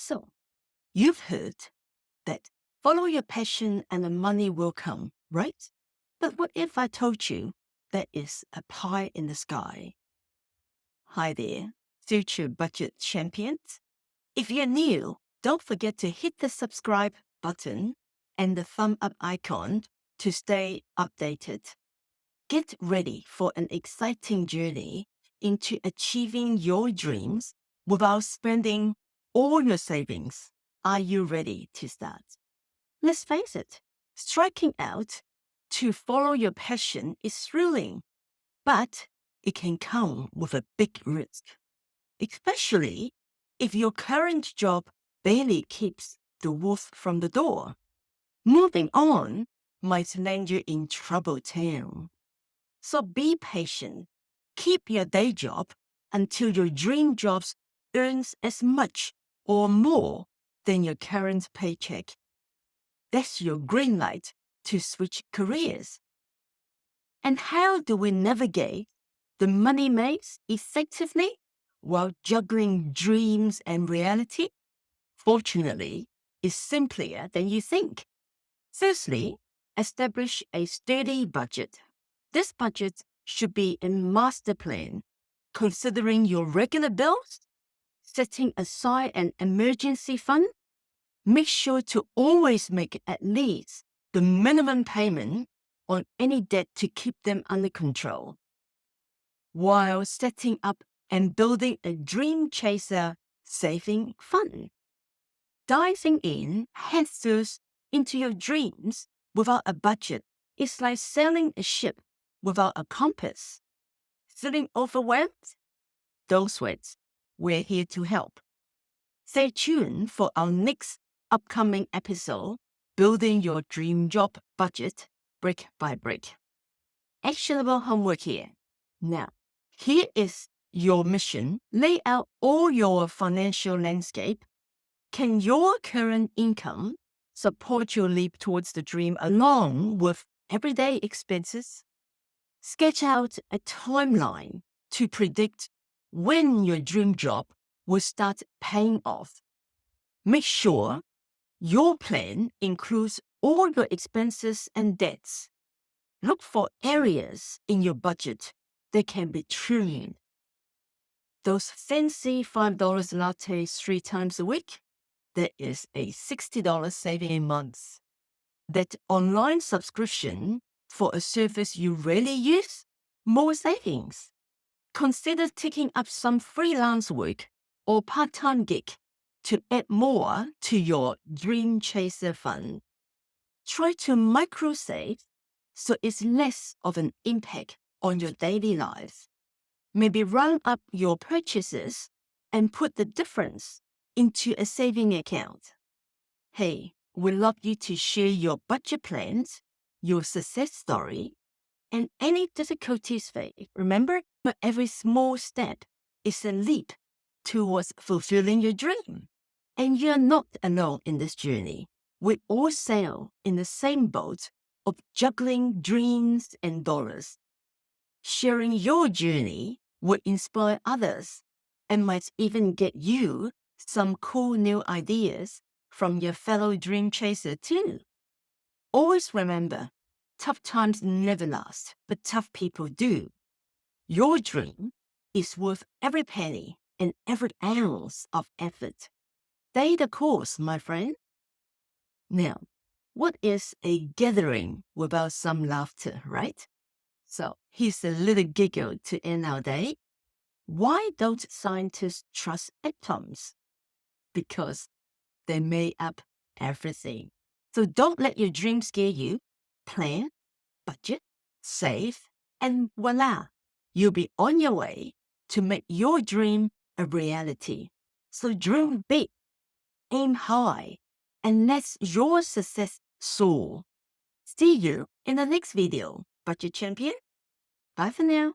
So, you've heard that follow your passion and the money will come, right? But what if I told you that is a pie in the sky? Hi there, future budget champions. If you're new, don't forget to hit the subscribe button and the thumb up icon to stay updated. Get ready for an exciting journey into achieving your dreams without spending all your savings. Are you ready to start? Let's face it, striking out to follow your passion is thrilling, but it can come with a big risk, especially if your current job barely keeps the wolf from the door. Moving on might land you in trouble town. So be patient. Keep your day job until your dream job earns as much or more than your current paycheck. That's your green light to switch careers. And how do we navigate the money maze effectively while juggling dreams and reality? Fortunately, it's simpler than you think. Firstly, establish a steady budget. This budget should be a master plan, considering your regular bills, setting aside an emergency fund. Make sure to always make at least the minimum payment on any debt to keep them under control, while setting up and building a dream chaser saving fund. Diving in headfirst into your dreams without a budget is like sailing a ship without a compass. Feeling overwhelmed? Don't sweat. We're here to help. Stay tuned for our next upcoming episode, Building Your Dream Job Budget Brick by Brick. Actionable homework here. Now, here is your mission. Lay out all your financial landscape. Can your current income support your leap towards the dream along with everyday expenses? Sketch out a timeline to predict when your dream job will start paying off. Make sure your plan includes all your expenses and debts. Look for areas in your budget that can be trimmed. Those fancy $5 lattes 3 times a week, that is a $60 saving a month. That online subscription for a service you rarely use, more savings. Consider taking up some freelance work or part-time gig to add more to your dream chaser fund. Try to micro-save so it's less of an impact on your daily life. Maybe round up your purchases and put the difference into a saving account. Hey, we'd love you to share your budget plans, your success story, and any difficulties faced. Remember, every small step is a leap towards fulfilling your dream. And you're not alone in this journey. We all sail in the same boat of juggling dreams and dollars. Sharing your journey will inspire others and might even get you some cool new ideas from your fellow dream chaser too. Always remember, tough times never last, but tough people do. Your dream is worth every penny and every ounce of effort. Stay the course, my friend. Now, what is a gathering without some laughter, right? So here's a little giggle to end our day. Why don't scientists trust atoms? Because they made up everything. So don't let your dream scare you. Plan, budget, save, and voila, you'll be on your way to make your dream a reality. So dream big, aim high, and let your success soar. See you in the next video, Budget Champion. Bye for now.